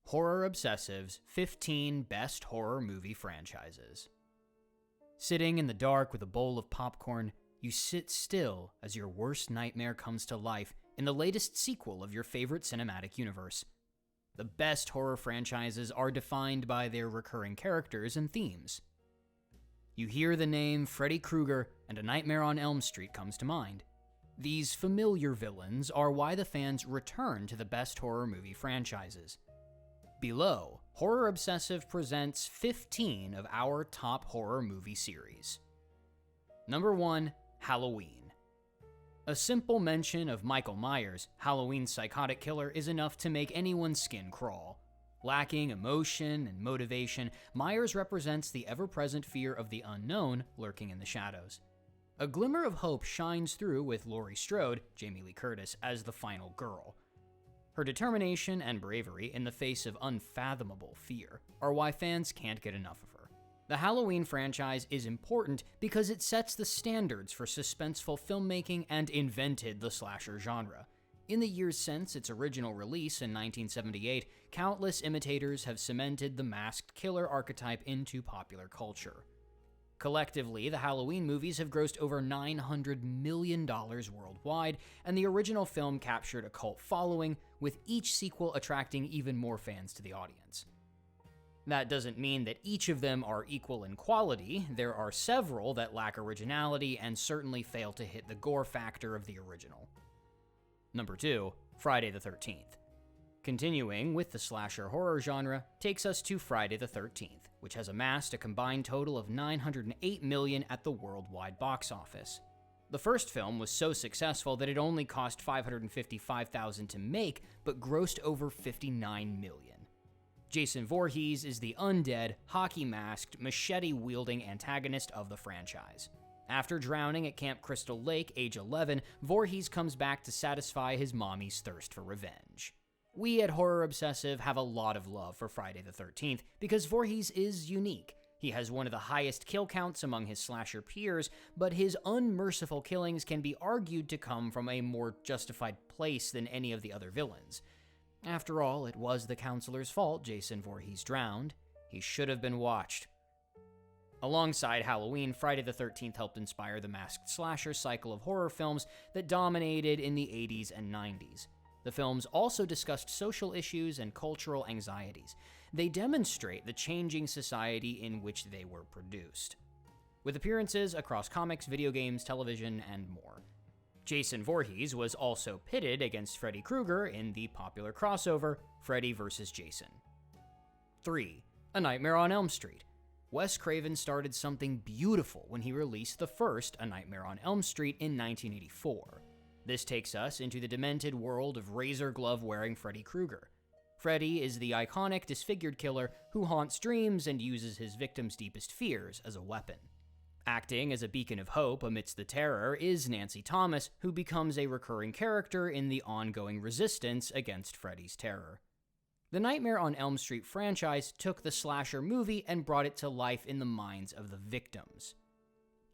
Horror Obsessive's 15 Best Horror Movie Franchises. Sitting in the dark with a bowl of popcorn, you sit still as your worst nightmare comes to life in the latest sequel of your favorite cinematic universe. The best horror franchises are defined by their recurring characters and themes. You hear the name Freddy Krueger, and A Nightmare on Elm Street comes to mind. These familiar villains are why the fans return to the best horror movie franchises. Below, Horror Obsessive presents 15 of our top horror movie series. Number 1, Halloween. A simple mention of Michael Myers, Halloween's psychotic killer, is enough to make anyone's skin crawl. Lacking emotion and motivation, Myers represents the ever-present fear of the unknown lurking in the shadows. A glimmer of hope shines through with Laurie Strode, Jamie Lee Curtis, as the final girl. Her determination and bravery in the face of unfathomable fear are why fans can't get enough of her. The Halloween franchise is important because it sets the standards for suspenseful filmmaking and invented the slasher genre. In the years since its original release in 1978, countless imitators have cemented the masked killer archetype into popular culture. Collectively, the Halloween movies have grossed over $900 million worldwide, and the original film captured a cult following, with each sequel attracting even more fans to the audience. That doesn't mean that each of them are equal in quality. There are several that lack originality and certainly fail to hit the gore factor of the original. Number 2, Friday the 13th. Continuing with the slasher horror genre takes us to Friday the 13th, which has amassed a combined total of $908 million at the worldwide box office. The first film was so successful that it only cost $555,000 to make, but grossed over $59 million. Jason Voorhees is the undead, hockey-masked, machete-wielding antagonist of the franchise. After drowning at Camp Crystal Lake, age 11, Voorhees comes back to satisfy his mommy's thirst for revenge. We at Horror Obsessive have a lot of love for Friday the 13th because Voorhees is unique. He has one of the highest kill counts among his slasher peers, but his unmerciful killings can be argued to come from a more justified place than any of the other villains. After all, it was the counselor's fault Jason Voorhees drowned. He should have been watched. Alongside Halloween, Friday the 13th helped inspire the masked slasher cycle of horror films that dominated in the 80s and 90s. The films also discussed social issues and cultural anxieties. They demonstrate the changing society in which they were produced, with appearances across comics, video games, television, and more. Jason Voorhees was also pitted against Freddy Krueger in the popular crossover Freddy vs. Jason. 3. A Nightmare on Elm Street. Wes Craven started something beautiful when he released the first A Nightmare on Elm Street in 1984. This takes us into the demented world of razor glove-wearing Freddy Krueger. Freddy is the iconic disfigured killer who haunts dreams and uses his victims' deepest fears as a weapon. Acting as a beacon of hope amidst the terror is Nancy Thomas, who becomes a recurring character in the ongoing resistance against Freddy's terror. The Nightmare on Elm Street franchise took the slasher movie and brought it to life in the minds of the victims.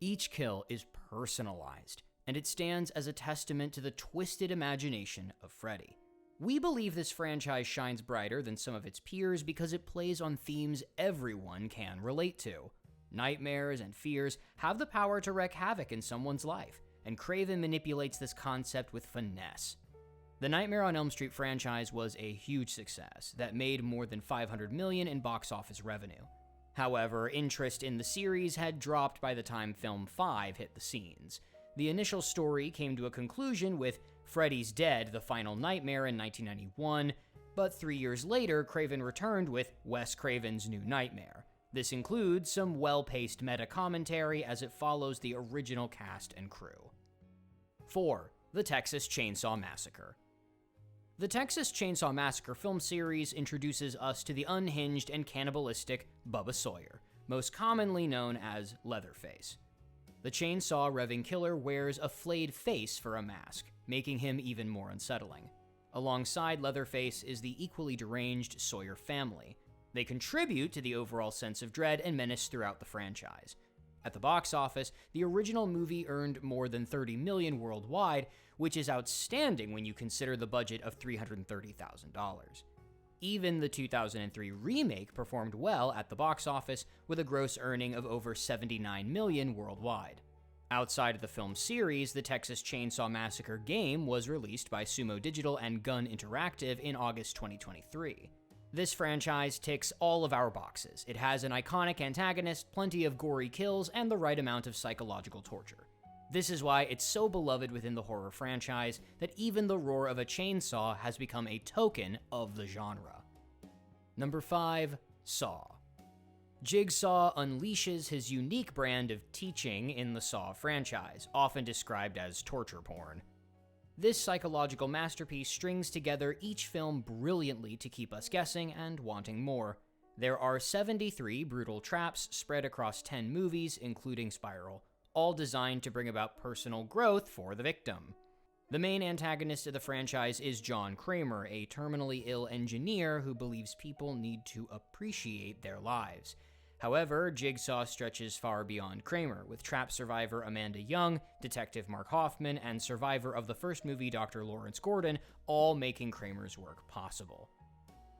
Each kill is personalized, and it stands as a testament to the twisted imagination of Freddy. We believe this franchise shines brighter than some of its peers because it plays on themes everyone can relate to. Nightmares and fears have the power to wreak havoc in someone's life, and Craven manipulates this concept with finesse. The Nightmare on Elm Street franchise was a huge success that made more than $500 million in box office revenue. However, interest in the series had dropped by the time film 5 hit the scenes. The initial story came to a conclusion with Freddy's Dead: The Final Nightmare in 1991, but 3 years later, Craven returned with Wes Craven's New Nightmare. This includes some well-paced meta-commentary as it follows the original cast and crew. 4. The Texas Chainsaw Massacre. The Texas Chainsaw Massacre film series introduces us to the unhinged and cannibalistic Bubba Sawyer, most commonly known as Leatherface. The chainsaw-revving killer wears a flayed face for a mask, making him even more unsettling. Alongside Leatherface is the equally deranged Sawyer family. They contribute to the overall sense of dread and menace throughout the franchise. At the box office, the original movie earned more than $30 million worldwide, which is outstanding when you consider the budget of $330,000. Even the 2003 remake performed well at the box office, with a gross earning of over $79 million worldwide. Outside of the film series, the Texas Chainsaw Massacre game was released by Sumo Digital and Gun Interactive in August 2023. This franchise ticks all of our boxes. It has an iconic antagonist, plenty of gory kills, and the right amount of psychological torture. This is why it's so beloved within the horror franchise that even the roar of a chainsaw has become a token of the genre. Number 5. Saw. Jigsaw unleashes his unique brand of teaching in the Saw franchise, often described as torture porn. This psychological masterpiece strings together each film brilliantly to keep us guessing and wanting more. There are 73 brutal traps spread across 10 movies, including Spiral, all designed to bring about personal growth for the victim. The main antagonist of the franchise is John Kramer, a terminally ill engineer who believes people need to appreciate their lives. However, Jigsaw stretches far beyond Kramer, with trap survivor Amanda Young, Detective Mark Hoffman, and survivor of the first movie Dr. Lawrence Gordon all making Kramer's work possible.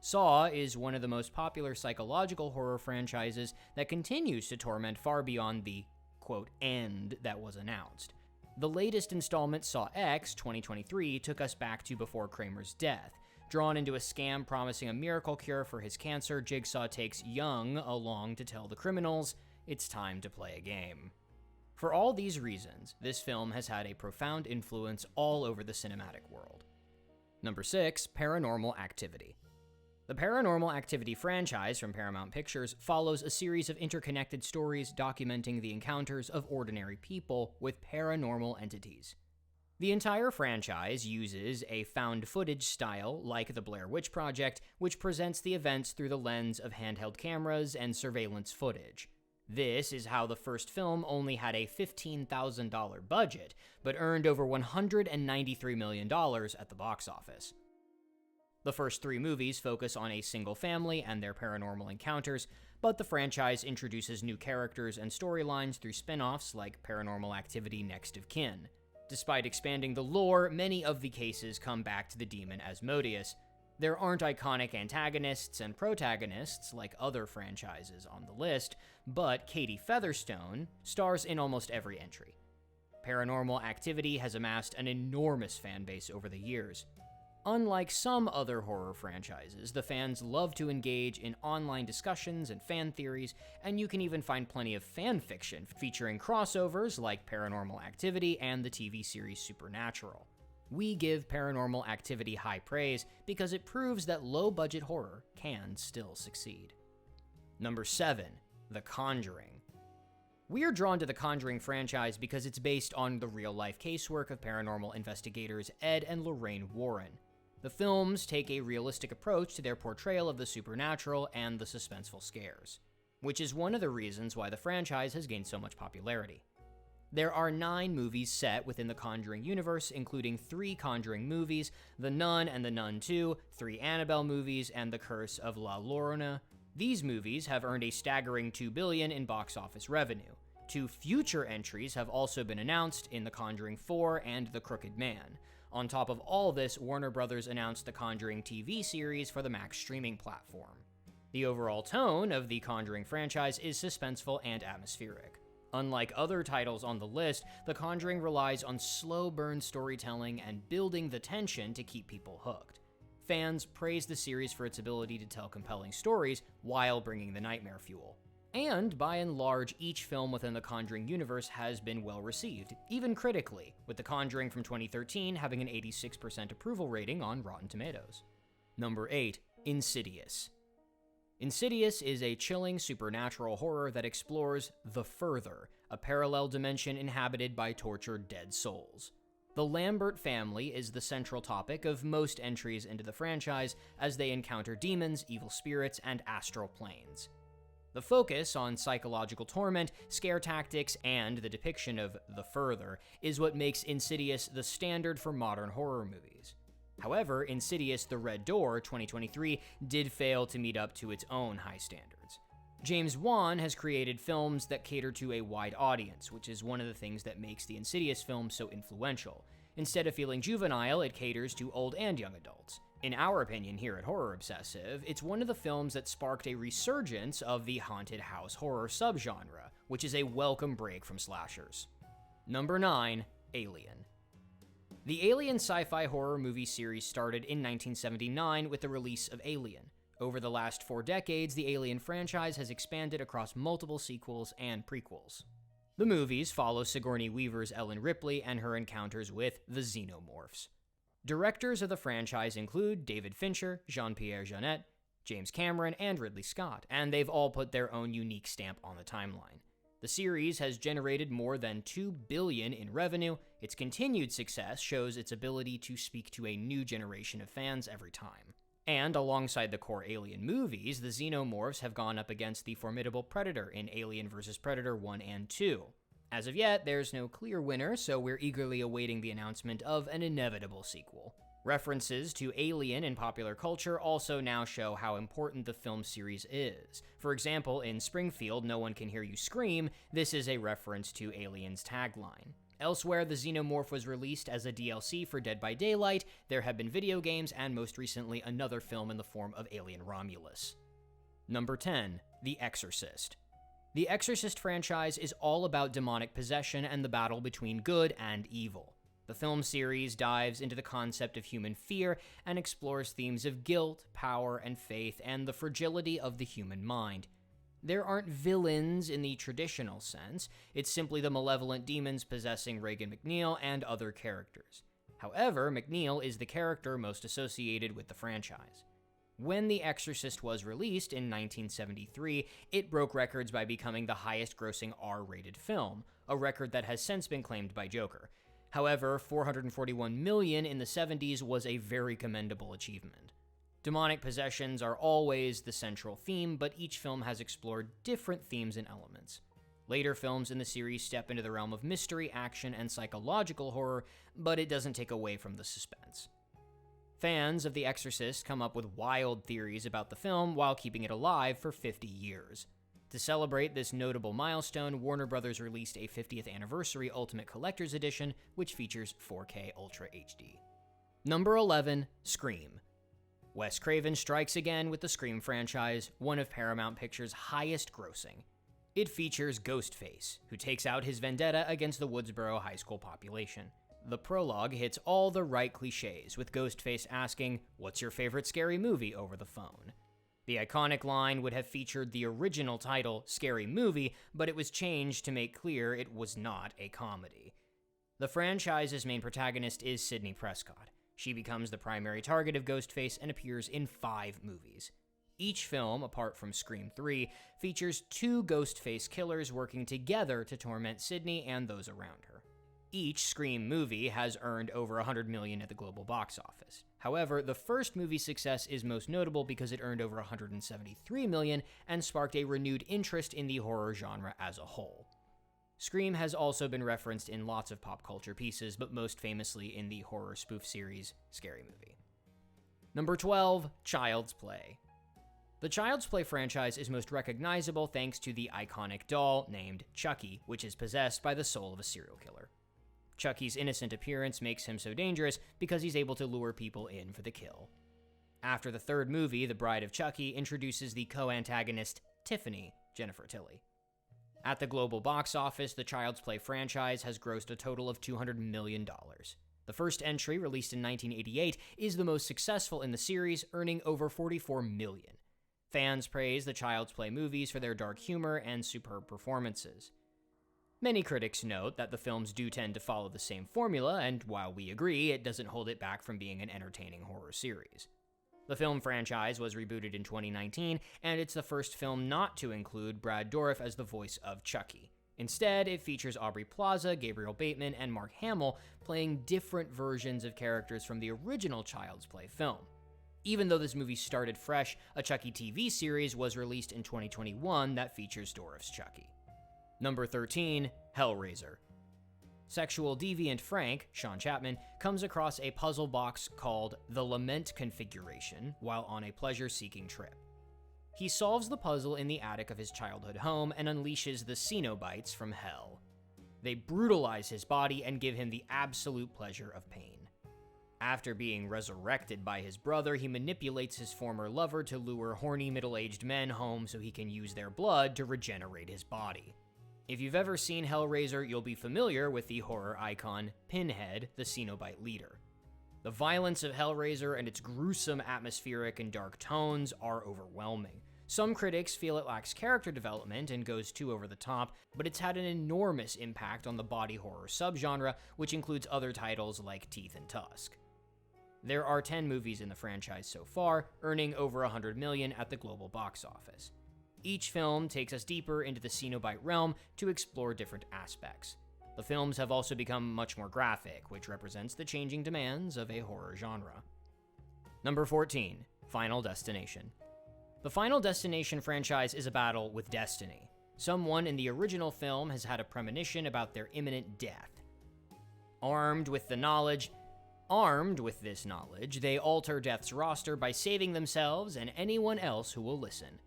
Saw is one of the most popular psychological horror franchises that continues to torment far beyond the, quote, end that was announced. The latest installment, Saw X 2023, took us back to before Kramer's death. Drawn into a scam promising a miracle cure for his cancer, Jigsaw takes Young along to tell the criminals it's time to play a game. For all these reasons, this film has had a profound influence all over the cinematic world. Number 6. Paranormal Activity. The Paranormal Activity franchise from Paramount Pictures follows a series of interconnected stories documenting the encounters of ordinary people with paranormal entities. The entire franchise uses a found footage style like the Blair Witch Project, which presents the events through the lens of handheld cameras and surveillance footage. This is how the first film only had a $15,000 budget, but earned over $193 million at the box office. The first 3 movies focus on a single family and their paranormal encounters, but the franchise introduces new characters and storylines through spin-offs like Paranormal Activity: Next of Kin. Despite expanding the lore, many of the cases come back to the demon Asmodeus. There aren't iconic antagonists and protagonists like other franchises on the list, but Katie Featherstone stars in almost every entry. Paranormal Activity has amassed an enormous fan base over the years. Unlike some other horror franchises, the fans love to engage in online discussions and fan theories, and you can even find plenty of fan fiction featuring crossovers like Paranormal Activity and the TV series Supernatural. We give Paranormal Activity high praise because it proves that low-budget horror can still succeed. Number 7. The Conjuring. We are drawn to the Conjuring franchise because it's based on the real-life casework of paranormal investigators Ed and Lorraine Warren. The films take a realistic approach to their portrayal of the supernatural and the suspenseful scares, which is one of the reasons why the franchise has gained so much popularity. There are 9 movies set within the Conjuring universe, including 3 Conjuring movies, The Nun and The Nun 2, 3 Annabelle movies, and The Curse of La Llorona. These movies have earned a staggering $2 billion in box office revenue. 2 future entries have also been announced in The Conjuring 4 and The Crooked Man. On top of all this, Warner Bros. Announced the Conjuring TV series for the Max streaming platform. The overall tone of the Conjuring franchise is suspenseful and atmospheric. Unlike other titles on the list, The Conjuring relies on slow burn storytelling and building the tension to keep people hooked. Fans praise the series for its ability to tell compelling stories while bringing the nightmare fuel. And, by and large, each film within the Conjuring universe has been well received, even critically, with The Conjuring from 2013 having an 86% approval rating on Rotten Tomatoes. Number 8. Insidious. Insidious is a chilling supernatural horror that explores the Further, a parallel dimension inhabited by tortured dead souls. The Lambert family is the central topic of most entries into the franchise as they encounter demons, evil spirits, and astral planes. The focus on psychological torment, scare tactics, and the depiction of the Further is what makes Insidious the standard for modern horror movies. However, Insidious: The Red Door 2023 did fail to meet up to its own high standards. James Wan has created films that cater to a wide audience, which is one of the things that makes the Insidious film so influential. Instead of feeling juvenile, it caters to old and young adults. In our opinion here at Horror Obsessive, it's one of the films that sparked a resurgence of the haunted house horror subgenre, which is a welcome break from slashers. Number 9, Alien. The Alien sci-fi horror movie series started in 1979 with the release of Alien. Over the last 4 decades, the Alien franchise has expanded across multiple sequels and prequels. The movies follow Sigourney Weaver's Ellen Ripley and her encounters with the Xenomorphs. Directors of the franchise include David Fincher, Jean-Pierre Jeunet, James Cameron, and Ridley Scott, and they've all put their own unique stamp on the timeline. The series has generated more than $2 billion in revenue. Its continued success shows its ability to speak to a new generation of fans every time. And alongside the core Alien movies, the Xenomorphs have gone up against the formidable Predator in Alien vs. Predator 1 and 2. As of yet, there's no clear winner, so we're eagerly awaiting the announcement of an inevitable sequel. References to Alien in popular culture also now show how important the film series is. For example, in Springfield, No One Can Hear You Scream, this is a reference to Alien's tagline. Elsewhere, the Xenomorph was released as a DLC for Dead by Daylight, there have been video games, and most recently another film in the form of Alien Romulus. Number 10, The Exorcist. The Exorcist franchise is all about demonic possession and the battle between good and evil. The film series dives into the concept of human fear and explores themes of guilt, power, and faith, and the fragility of the human mind. There aren't villains in the traditional sense, it's simply the malevolent demons possessing Regan MacNeil and other characters. However, MacNeil is the character most associated with the franchise. When The Exorcist was released in 1973, it broke records by becoming the highest-grossing R-rated film, a record that has since been claimed by Joker. However, $441 million in the 70s was a very commendable achievement. Demonic possessions are always the central theme, but each film has explored different themes and elements. Later films in the series step into the realm of mystery, action, and psychological horror, but it doesn't take away from the suspense. Fans of The Exorcist come up with wild theories about the film while keeping it alive for 50 years. To celebrate this notable milestone, Warner Bros. Released a 50th Anniversary Ultimate Collector's Edition, which features 4K Ultra HD. Number 11, Scream. Wes Craven strikes again with the Scream franchise, one of Paramount Pictures' highest grossing. It features Ghostface, who takes out his vendetta against the Woodsboro high school population. The prologue hits all the right cliches, with Ghostface asking, "What's your favorite scary movie?" over the phone. The iconic line would have featured the original title, Scary Movie, but it was changed to make clear it was not a comedy. The franchise's main protagonist is Sidney Prescott. She becomes the primary target of Ghostface and appears in 5 movies. Each film, apart from Scream 3, features 2 Ghostface killers working together to torment Sidney and those around her. Each Scream movie has earned over $100 million at the global box office. However, the first movie's success is most notable because it earned over $173 million and sparked a renewed interest in the horror genre as a whole. Scream has also been referenced in lots of pop culture pieces, but most famously in the horror spoof series Scary Movie. Number 12, Child's Play. The Child's Play franchise is most recognizable thanks to the iconic doll named Chucky, which is possessed by the soul of a serial killer. Chucky's innocent appearance makes him so dangerous because he's able to lure people in for the kill. After the 3rd movie, The Bride of Chucky introduces the co-antagonist Tiffany, Jennifer Tilly. At the global box office, the Child's Play franchise has grossed a total of $200 million. The first entry, released in 1988, is the most successful in the series, earning over $44 million. Fans praise the Child's Play movies for their dark humor and superb performances. Many critics note that the films do tend to follow the same formula, and while we agree, it doesn't hold it back from being an entertaining horror series. The film franchise was rebooted in 2019, and it's the first film not to include Brad Dourif as the voice of Chucky. Instead, it features Aubrey Plaza, Gabriel Bateman, and Mark Hamill playing different versions of characters from the original Child's Play film. Even though this movie started fresh, a Chucky TV series was released in 2021 that features Dourif's Chucky. Number 13, Hellraiser. Sexual deviant Frank, Sean Chapman, comes across a puzzle box called the Lament Configuration while on a pleasure-seeking trip. He solves the puzzle in the attic of his childhood home and unleashes the Cenobites from hell. They brutalize his body and give him the absolute pleasure of pain. After being resurrected by his brother, he manipulates his former lover to lure horny middle-aged men home so he can use their blood to regenerate his body. If you've ever seen Hellraiser, you'll be familiar with the horror icon Pinhead, the Cenobite leader. The violence of Hellraiser and its gruesome atmospheric and dark tones are overwhelming. Some critics feel it lacks character development and goes too over the top, but it's had an enormous impact on the body horror subgenre, which includes other titles like Teeth and Tusk. There are 10 movies in the franchise so far, earning over $100 million at the global box office. Each film takes us deeper into the Cenobite realm to explore different aspects. The films have also become much more graphic, which represents the changing demands of a horror genre. Number 14, Final Destination. The Final Destination franchise is a battle with destiny. Someone in the original film has had a premonition about their imminent death. Armed with this knowledge, they alter Death's roster by saving themselves and anyone else who will listen.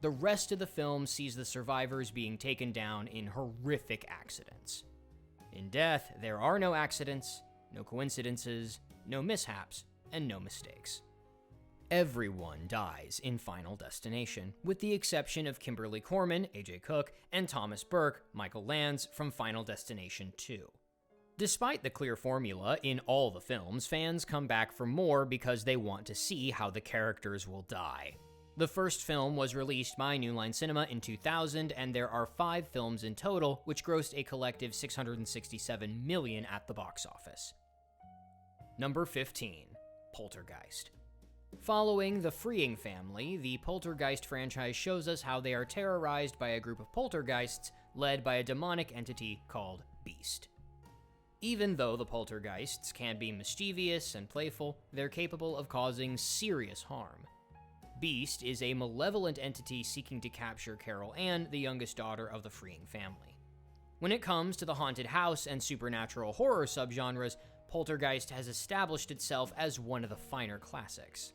The rest of the film sees the survivors being taken down in horrific accidents. In Death, there are no accidents, no coincidences, no mishaps, and no mistakes. Everyone dies in Final Destination, with the exception of Kimberly Corman, AJ Cook, and Thomas Burke, Michael Lands from Final Destination 2. Despite the clear formula in all the films, fans come back for more because they want to see how the characters will die. The first film was released by New Line Cinema in 2000, and there are 5 films in total, which grossed a collective $667 million at the box office. Number 15, Poltergeist. Following the Freeing family, the Poltergeist franchise shows us how they are terrorized by a group of poltergeists led by a demonic entity called Beast. Even though the poltergeists can be mischievous and playful, they're capable of causing serious harm. Beast is a malevolent entity seeking to capture Carol Ann, the youngest daughter of the Freeing family. When it comes to the haunted house and supernatural horror subgenres, Poltergeist has established itself as one of the finer classics.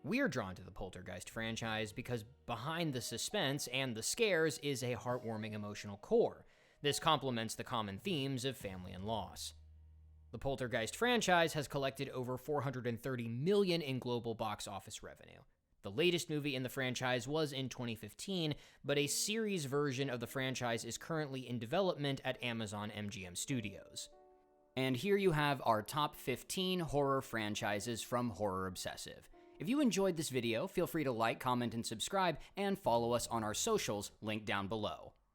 We're drawn to the Poltergeist franchise because behind the suspense and the scares is a heartwarming emotional core. This complements the common themes of family and loss. The Poltergeist franchise has collected over $430 million in global box office revenue. The latest movie in the franchise was in 2015, but a series version of the franchise is currently in development at Amazon MGM Studios. And here you have our top 15 horror franchises from Horror Obsessive. If you enjoyed this video, feel free to like, comment, and subscribe, and follow us on our socials linked down below.